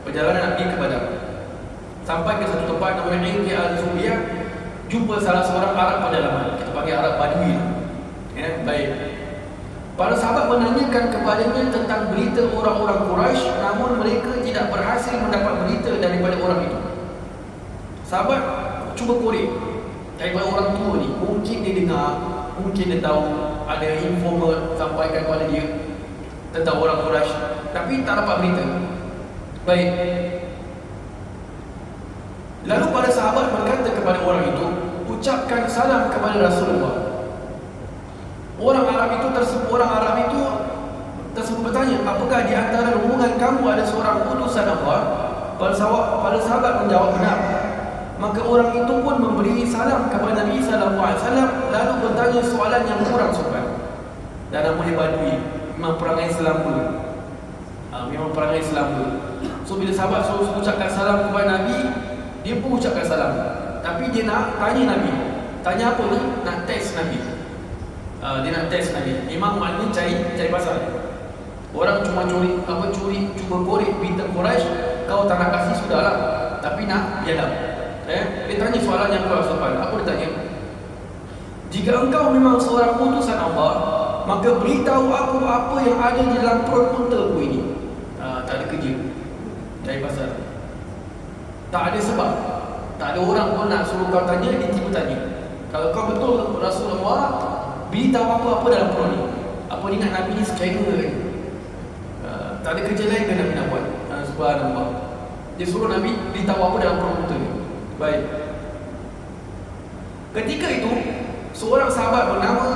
perjalanan Nabi ke Badar. Sampai ke satu tempat namanya Irqi Al-Zubiyah, jumpa salah seorang Arab pedalaman, kita panggil Arab Badui. Baik, para sahabat menanyakan kepadanya tentang berita orang-orang Quraisy, namun mereka tidak berhasil mendapat berita daripada orang itu. Sahabat cuba korek daripada orang tua ni, mungkin dia dengar, mungkin dia tahu, ada informer sampaikan kepada dia tentang orang Quraisy, tapi tak dapat berita. Baik, lalu para sahabat berkata kepada orang itu, ucapkan salam kepada Rasulullah. Orang Arab itu tersebut bertanya, apakah di antara rombongan kamu ada seorang utusan Allah? Para sahabat menjawab benar. Maka orang itu pun memberi salam kepada Nabi SAW, lalu bertanya soalan yang kurang sopan. Dan namanya Badui, memang perangai Islam dulu. So bila sahabat suruh ucapkan salam kepada Nabi, dia pun ucapkan salam. Tapi dia nak tanya Nabi. Tanya apa ni? Nak test Nabi. Dia nak test Nabi. Imam Al-Min cari pasal. Orang cuma curi, cuba korek berita Quraisy, kau tak nak kasih sudahlah, tapi nak biadab. Dia tanya soalan yang kurang sopan. Apa dia tanya? Jika engkau memang seorang utusan Allah, maka beritahu aku apa yang ada di dalam perut untaku ini. Tak ada kerja, cari pasal. Tak ada sebab, tak ada orang pun nak suruh kau tanya, dia tiba tanya. Kalau kau betul Rasulullah, beritahu aku apa dalam perut ni. Apa ni nak Nabi ni scammer kan? Tak ada kerja lain ke Nabi nak buat? Subhanallah. Dia suruh Nabi beritahu apa dalam perut unta ni. Baik, ketika itu seorang sahabat bernama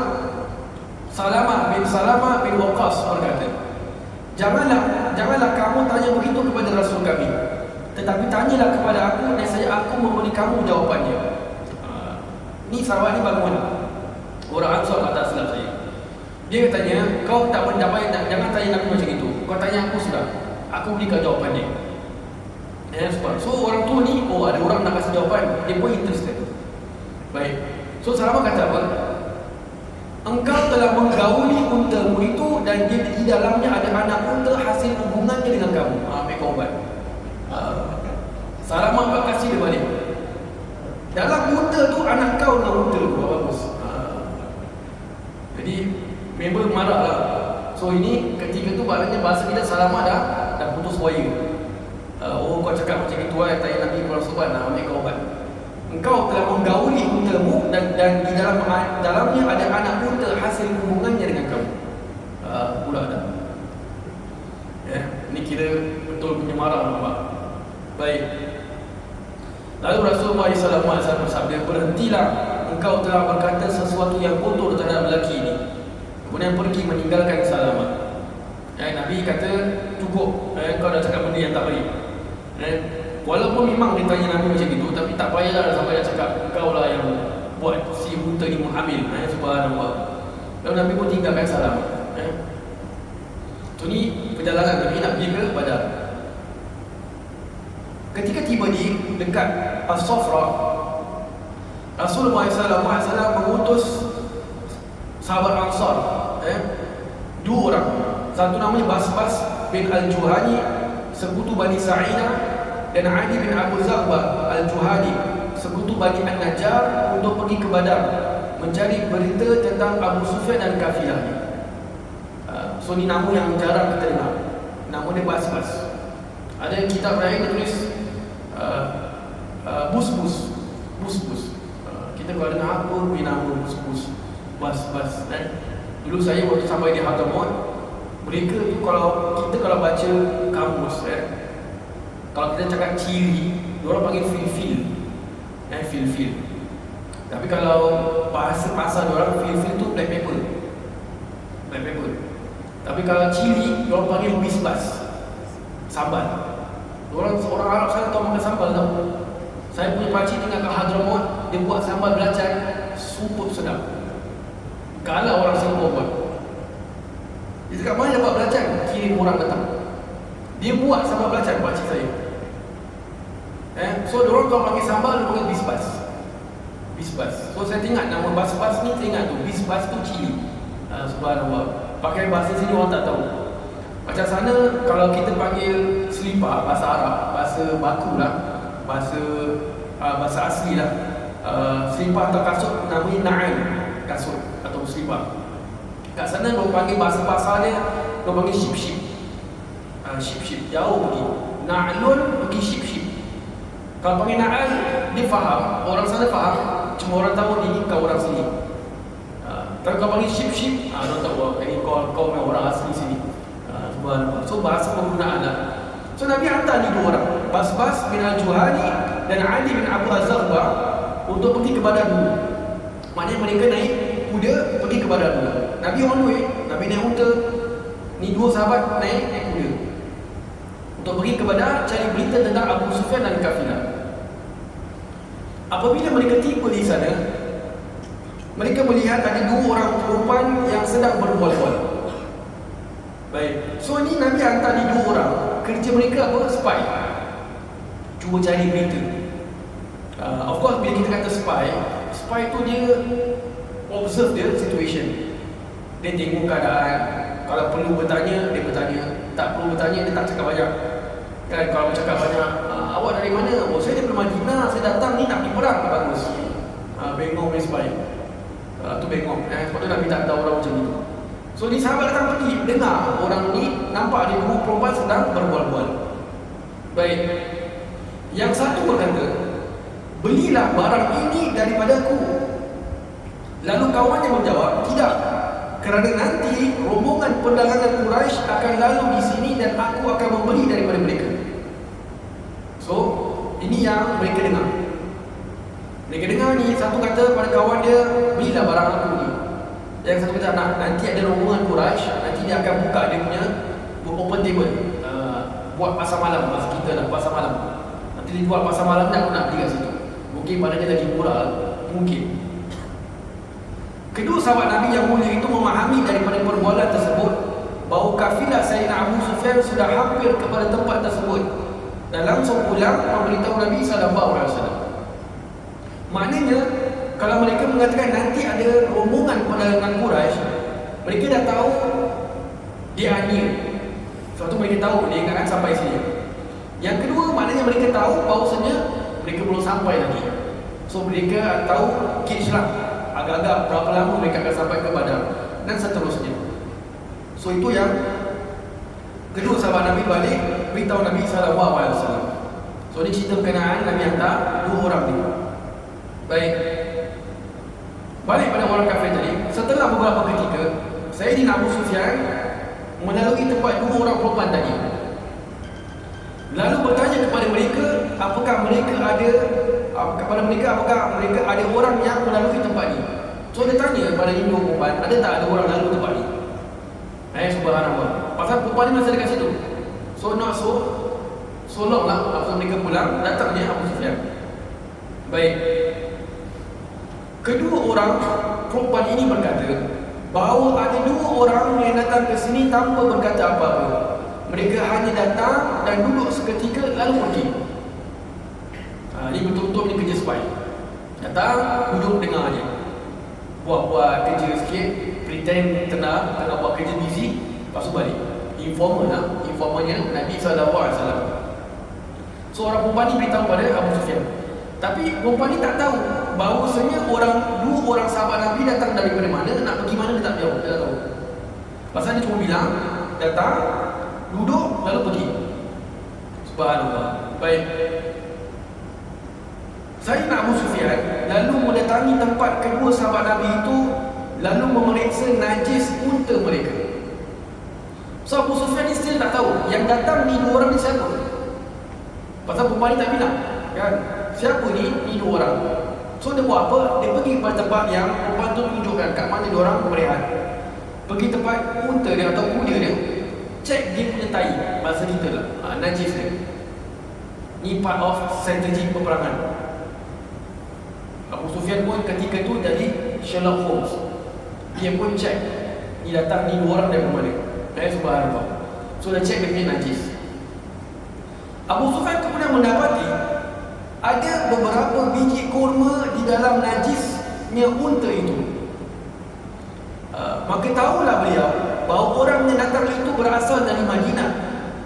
Salamah bin Waqqas berkata, Janganlah kamu tanya begitu kepada Rasul kami, tetapi tanyalah kepada aku, dan saya aku memberi kamu jawapannya. Ni sahabat ni bangun, orang Ansar tak silap saya. Dia tanya, kau tak mendapat, jangan tanya Nabi macam itu. Kau tanya aku sudah, aku berikan jawapan dia. So orang tua ni, ada orang nak kasih jawapan, dia pun interested. Baik. So Salamah kata apa? Engkau telah menggauli untamu itu dan di dalamnya ada anak unta hasil hubungannya dengan kamu. Ambil korban. Salamah kau kasih dia balik. Dalam unta tu anak kau dengan unta tu. Bagus. Jadi member marah lah. So ini ketika tu maknanya bahasa kita Salamah dah putus waya. Kau cakap macam itu tanya Nabi Rasulullah nak ambil korban. Engkau telah menggauli untamu dan di dalamnya ada anak unta hasil hubungannya dengan kamu. Pula dah. Ini kira betul punya marah nampak. Baik. Lalu Rasulullah SAW bersabda, berhentilah, engkau telah berkata sesuatu yang kotor terhadap lelaki ini. Kemudian pergi meninggalkan Salamah. Nabi kata cukup, kau dah cakap benda yang tak baik. Walaupun memang dia tanya Nabi macam itu, tapi tak payahlah sampai dia cakap kau lah yang buat si unta ni menghamil. Subhanallah. Lalu Nabi pun tinggalkan Salamah. So ni perjalanan Nabi nak pergi ke Badar. Ketika tiba di dekat As-Safra, Rasulullah SAW mengutus sahabat Ansar, dua orang. Satu namanya Basbas bin Al-Juhani, sekutu Bani Sa'idah, dan Ali bin Abu Zaghbah Al-Juhani, sekutu Bani An-Najjar, untuk pergi ke Badar mencari berita tentang Abu Sufyan dan kafilah. So ni nama yang jarang kita dengar. Nama dia Basbas. Ada kitab lain dia tulis Busbus. Kita kalau dengar apa nama Busbus, Basbas. Dulu saya waktu sampai di Hadramaut, mereka tu kalau baca kamus, kalau kita cakap ciri, diorang panggil fil-fil. Fil-fil. Tapi kalau bahasa diorang fil-fil tu black pepper. Tapi kalau ciri, diorang panggil bisbas, sambal. Orang Arab sana tahu makan sambal tau. Saya punya pakcik tinggal kat Hadramaut, dia buat sambal belacan super sedap. Kalau orang Singapura buat, dia cakap mana dia buat belacan? Kirim orang datang. Dia buat sambal belacan, pakcik saya. So diorang kalau panggil sambal, dia panggil bisbas. So saya teringat nama basbas ni, saya ingat tu bisbas tu cili. Subhanallah. Pakai bahasa sini orang tak tahu. Macam sana kalau kita panggil selipar, bahasa Arab, bahasa baku lah, bahasa asli lah. Selipar atau kasut namanya na'al, kasut atau selipar. Kat sana orang panggil bahasa pasarnya, orang panggil ship-ship. Ship-ship, jauh pergi. Na'lun pergi ship-ship. Kalau panggil na'al, dia faham, orang sana faham, cuma orang tahu ni kau orang sini. Tapi kalau panggil ship-ship, orang tahu ini kau orang asli sini. So bahasa penggunaan lah. So Nabi hantar ni dua orang, Basbas bin Al-Juhani dan Ali bin Abu Zaghbah, untuk pergi ke Badar dulu. Maknanya mereka naik kuda pergi ke Badar dulu. Nabi on the way, Nabi naik unta. Ni dua sahabat naik kuda untuk pergi ke Badar cari berita tentang Abu Sufyan dan kafilah. Apabila mereka tiba di sana, mereka melihat ada dua orang perempuan yang sedang berbual-bual. Baik, so ni Nabi hantar ni dua orang. Kerja mereka apa? Spy. Cuba cari berita. Of course bila kita kata spy tu dia observe dia situation. Dia tengok keadaan. Kalau perlu bertanya, dia bertanya. Tak perlu bertanya, dia tak cakap banyak. Kan kalau bercakap banyak, awak dari mana? Oh, saya dari Madinah, saya datang ni nak pergi perang. Bagus. Bengong ni spy. Tu bengong. Sebab tu Nabi tak tahu orang macam itu. So ni sahabat datang pergi, dengar orang ni nampak ada dua perempuan sedang berbual-bual. Baik. Yang satu berkata, belilah barang ini daripadaku. Lalu kawannya menjawab, tidak, kerana nanti rombongan perdagangan Quraisy akan lalu di sini dan aku akan membeli daripada mereka. So ini yang mereka dengar. Mereka dengar ni, satu kata pada kawan dia, belilah barang aku ni. Yang satu kata, nanti ada rombongan Quraisy, nanti dia akan buka dia punya open table, buat pasar malam, masa kita lah pasar malam. Nanti dia buat pasar malam, aku nak beli kat situ. Mungkin pada dia lagi murah, mungkin. Kedua sahabat Nabi yang mulia itu memahami daripada perbualan tersebut bahawa kafilah Sayyidina Abu Sufyan sudah hampir kepada tempat tersebut, dan langsung pulang memberitahu Nabi SAW. Maknanya kalau mereka mengatakan nanti ada rombongan pedalangan Quraisy, mereka dah tahu dia ania. Suatu mereka tahu dia akan sampai sini. Yang kedua, maknanya mereka tahu bahawasanya mereka belum sampai lagi. So mereka tahu gauge lah, agak-agak berapa lama mereka akan sampai ke Badar, dan seterusnya. So itu yang kedua, sahabat Nabi balik beritahu Nabi SAW. So ini cerita berkenaan Nabi hantar dua orang ni. Baik, balik pada orang kafir tadi. Setelah beberapa ketika, Sayyidina Abu Sufyan melalui tempat dua orang perempuan tadi, lalu bertanya kepada mereka apakah mereka ada orang yang melalui tempat ini. So dia tanya kepada ini dua perempuan, ada tak ada orang lalu tempat ini? Subhanallah, pasal perempuan ni masih dekat situ. So not so long lah, after mereka pulang, datangnya Abu Sufyan. Baik, kedua orang perempuan ini berkata bahawa ada dua orang yang datang ke sini tanpa berkata apa-apa. Mereka hanya datang dan duduk seketika lalu pergi. Ini betul-betul ni kerja spy. Datang, duduk dengar je, buat kerja sikit, pretend tengah buat kerja busy, lepas tu balik. Informal lah, informalnya Nabi SAW. So orang perempuan ni beritahu pada Abu Sufyan. Tapi perempuan ni tak tahu bahawasanya dua orang sahabat Nabi datang daripada mana, nak pergi mana dia tak tahu. Dia tak tahu. Pasal dia cuma bilang datang, duduk lalu pergi. Subhanallah. Baik, Sayyidina Abu Sufyan lalu mendatangi tempat kedua sahabat Nabi itu, lalu memeriksa najis unta mereka. So Abu Sufyan ni still tak tahu yang datang ni dua orang ni siapa. Pasal perempuan ni tak bilang kan, siapa ni dua orang. So dia buat apa? Dia pergi pada tempat yang perempuan tu tunjukkan kat mana dia orang berehat. Pergi tempat unta dia atau kuda dia, cek dia punya tai, bahasa kita lah, najis dia. Ni part of strategi peperangan. Abu Sufyan pun ketika tu jadi Sherlock Holmes. Dia pun cek, ni datang ni dua orang dari mana. Subhanallah. So dia cek dia punya najis. Abu Sufyan kemudian mendapati ada beberapa biji kurma di dalam najisnya unta itu. Maka tahulah beliau bahawa orang yang datang itu berasal dari Madinah,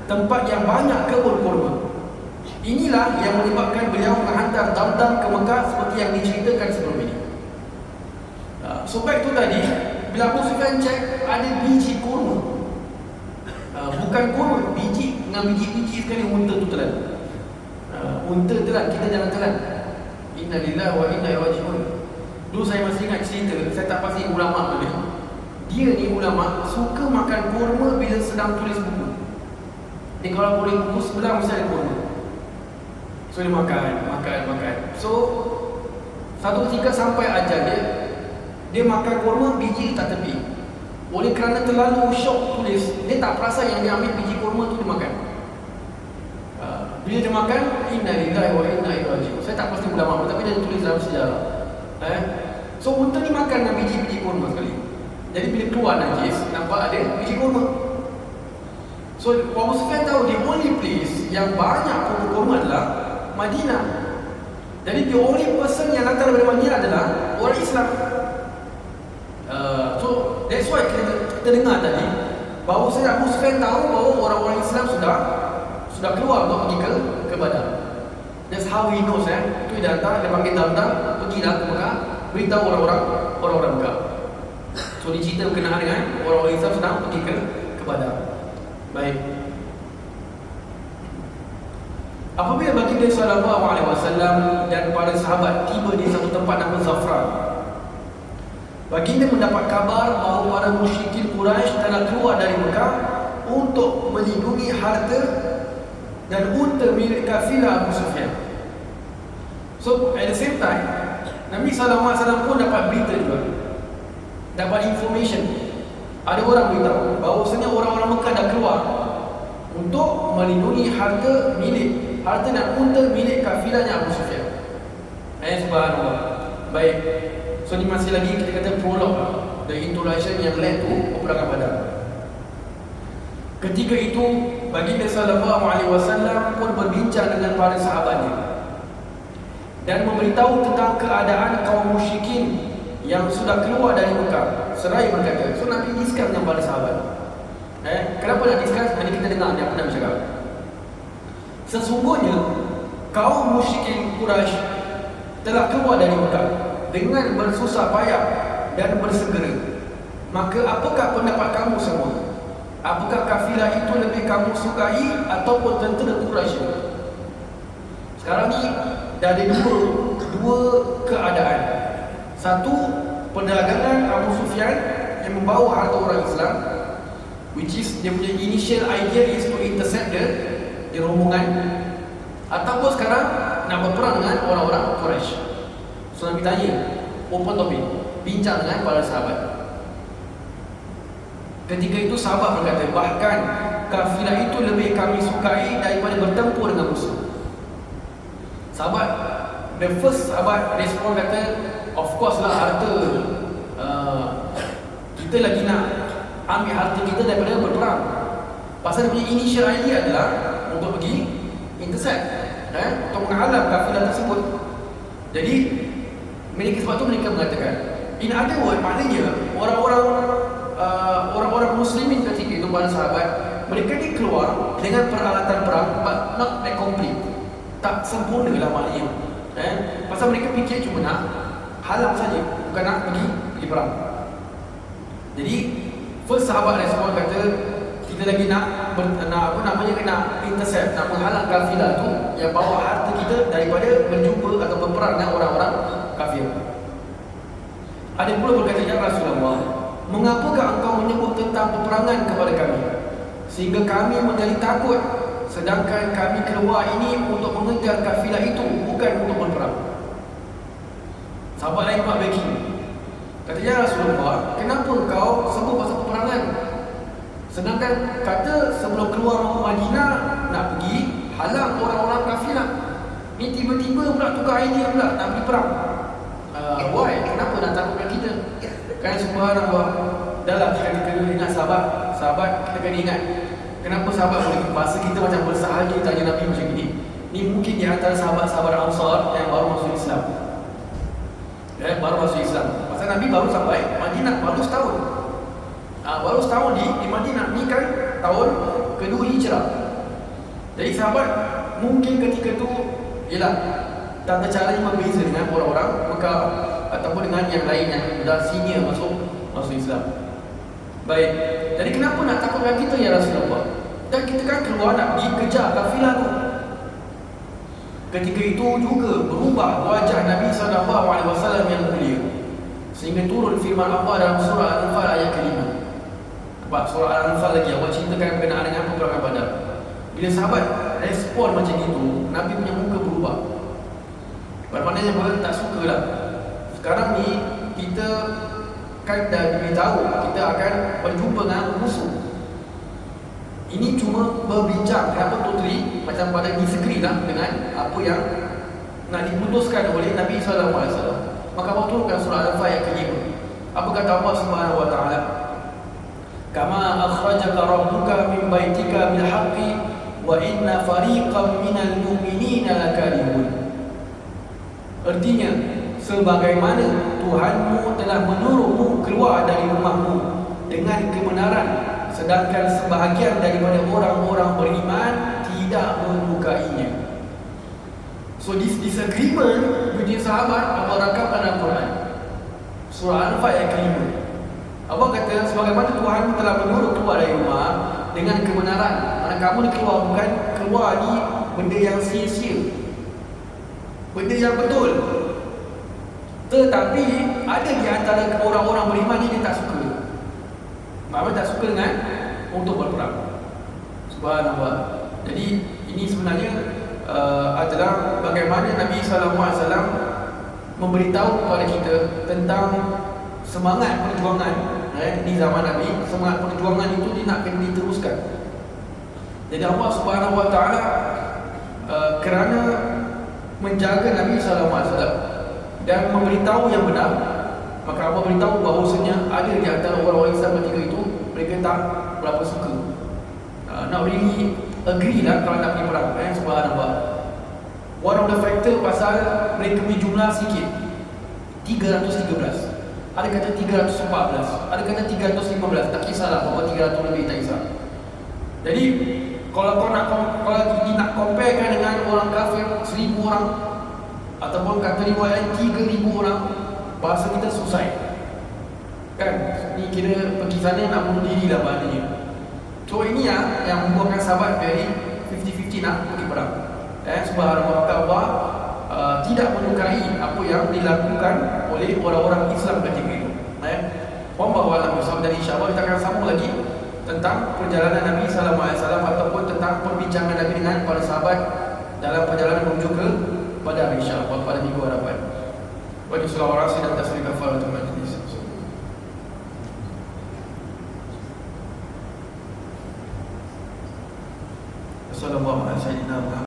tempat yang banyak kebun kurma. Inilah yang menyebabkan beliau menghantar Damdam ke Mekah seperti yang diceritakan sebelum ini. So back tu tadi, bila Abu Sufyan cek ada biji kurma, bukan kurma, biji dengan biji-biji sekali unta tu telan. Unta telan, kita jangan telan. Inna lillahi wa inna ilaihi raji'un. Dulu saya masih ingat cerita, saya tak pasti ulama mana. Dia ni ulama suka makan kurma bila sedang tulis buku. Dia kalau tulis buku sebelah mesti ada kurma. So dia makan. So satu ketika sampai ajal dia makan kurma, biji tak tepi. Oleh kerana terlalu syok tulis, dia tak perasan yang dia ambil biji kurma tu dia makan. Bila dia makan, inna lillahi wa inna ilaihi raji'un. Saya tak pasti ulama, tapi dia tulis dalam sejarah. So unta ni makan dengan biji-biji kurma sekali. Jadi bila keluar najis, nampak ada biji kurma. So Abu Sufyan tahu the only place yang banyak kurma adalah Madinah. Jadi the only person yang datang daripada Madinah adalah orang Islam. So that's why kita dengar tadi bahawa Abu Sufyan tahu bahawa orang-orang Islam sudah keluar untuk pergi ke Badar. That's how he knows. Itu dia hantar, dia panggil Damdam, pergilah ke Mekah, beritahu orang-orang Mekah. So dicerita berkenaan dengan orang-orang Islam sedang pergi ke Badar. Baik. Apabila baginda SAW dan para sahabat tiba di satu tempat nama Zafran, baginda mendapat kabar bahawa para musyrikin Quraisy telah keluar dari Mekah untuk melindungi harta dan unta milik kafilah Abu Sufyan. So at the same time, Nabi SAW pun dapat berita juga, dapat information. Ada orang beritahu bahawasanya orang-orang Mekah dah keluar untuk melindungi harta dan unta milik kafilahnya Abu Sufyan. Subhanallah. Baik. So ni masih lagi kita kata prologue, the introduction yang led to peperangan Badar. Ketika itu baginda sallallahu alaihi wasallam pun berbincang dengan para sahabatnya dan memberitahu tentang keadaan kaum musyrikin yang sudah keluar dari Mekah. Seraya berkata, so Nabi discuss dengan para sahabat. Kenapa nak discuss? Nanti kita dengar dia apa Nabi cakap. Sesungguhnya kaum musyrikin Quraisy telah keluar dari Mekah dengan bersusah payah dan bersegera. Maka apakah pendapat kamu semua? Apakah kafilah itu lebih kamu sukai ataupun tentera Quraisy? Sekarang ni dah ada dua keadaan. Satu, perdagangan Abu Sufyan yang membawa harta orang Islam, which is dia punya initial idea is to intercept the rombongan, ataupun sekarang nak berperang dengan orang-orang Quraisy. So Nabi tanya, open topic, bincang dengan para sahabat. Ketika itu sahabat berkata, bahkan kafilah itu lebih kami sukai daripada bertempur dengan musuh. Sahabat, the first sahabat respon kata, of course lah harta, kita lagi nak ambil harta kita daripada berperang. Pasal dia punya initial idea adalah untuk pergi intercept, untuk menghalang kafilah tersebut. Jadi sebab tu mereka mengatakan, in other words, maknanya orang-orang muslimin ketika itu, para sahabat, mereka ni keluar dengan peralatan perang but not that complete, tak sempurna lah maknanya. Pasal mereka fikir cuma nak halang saja, bukan nak pergi perang. Jadi first sahabat respon kata, kita lagi nak intercept, nak menghalang kafilah tu yang bawa harta kita daripada berjumpa atau berperang dengan orang-orang kafir. Ada pula berkata, ya Rasulullah, mengapakah engkau menyebut tentang peperangan kepada kami sehingga kami menjadi takut, sedangkan kami keluar ini untuk mengejar kafilah itu, bukan untuk berperang. Sahabat lain buat backing, kata, ya Rasulullah, kenapa engkau sebut pasal peperangan, sedangkan kata sebelum keluar Madinah nak pergi halang orang-orang kafilah, ni tiba-tiba pula tukar idea pula nak pergi perang. Why? Kenapa nak takutkan kita? Kan subhanallah, dalam ketika kita ingat sahabat kita kena ingat kenapa sahabat boleh, bahasa kita macam bersahaja tanya Nabi macam ini. Ni mungkin di antara sahabat-sahabat Ansar yang baru masuk Islam, baru masuk Islam. Pasal Nabi baru sampai Madinah baru setahun, baru setahun di Madinah. Ni kan tahun kedua hijrah. Jadi sahabat mungkin ketika tu ialah tata caranya berbeza dengan orang-orang Mekah ataupun dengan yang lain yang dah senior masuk Islam. Baik, jadi kenapa nak takutkan kita, ya Rasulullah? Dan kita kan keluar nak pergi kejar kafilah tu. Ketika itu juga berubah wajah Nabi SAW yang mulia, sehingga turun firman Allah dalam surah Al-Anfal ayat ke-5. Sebab surah Al-Anfal lagi awak ceritakan berkenaan dengan peperangan Badar. Bila sahabat respon macam itu, Nabi punya muka berubah. Maknanya mereka tak suka lah. Sekarang ni kita kan dah diberitahu kita akan berjumpa dengan musuh. Ini cuma berbincang, kenapa totally macam pada disagree lah dengan apa yang nak diputuskan oleh Nabi SAW. Maka Allah turunkan surah Al-Anfal ayat ke-5. Apa kata Allah Subhanahu wa taala? Kama akhrajaka rabbuka min baitika bil haqqi wa inna fariqan minal mu'minina lakarihun. Artinya, sebagaimana Tuhanmu telah menyuruhmu keluar dari rumahmu dengan kebenaran, sedangkan sebahagian daripada orang-orang beriman tidak menyukainya. So this disagreement between sahabat Allah rakam dalam Quran, surah Al-Anfal ayat ke-5. Allah kata, sebagaimana Tuhan telah menyuruh keluar dari rumah dengan kebenaran, mana kamu keluar bukan keluar ni benda yang sia-sia, benda yang betul. Tetapi ada di antara orang-orang beriman ni dia tak suka. Maksudnya tak suka dengan untuk berperang. Subhanallah. Jadi ini sebenarnya adalah bagaimana Nabi SAW memberitahu kepada kita tentang semangat perjuangan di zaman Nabi. Semangat perjuangan itu dia nak kena diteruskan. Jadi Allah Subhanahu Wa Taala kerana menjaga Nabi SAW dan memberitahu yang benar, Maka Allah beritahu bahawasanya ada di antara orang-orang Islam ketika itu mereka tak berapa suka, not really agree lah kalau nak pergi perang. Subhanallah. One of the factor pasal mereka punya jumlah sikit, 313, ada kata 314, ada kata 315, tak kisahlah, bahawa 300 lebih tak kisah. Jadi kalau kau nak comparekan dengan orang kafir 1000 orang, ataupun kata riwayat 3000 orang, bahasa kita selesai kan. Ni kira pergi sana nak bunuh diri lah maknanya. So ini yang membuatkan sahabat very 50-50 nak pergi perang. Subhanallah. Maka Allah tidak menyukai apa yang dilakukan oleh orang-orang Islam ketika itu. Wallahu a'lam bishawab. Dan insya-Allah kita akan sambung lagi tentang perjalanan Nabi sallallahu alaihi wasallam ataupun tentang perbincangan Nabi dengan para sahabat dalam perjalanan menuju ke Badar, insya-Allah pada minggu hadapan. Wa sallallahu alaihi wasallam tasbih kafaratul majlis. Sallallahu alaihi wasallam.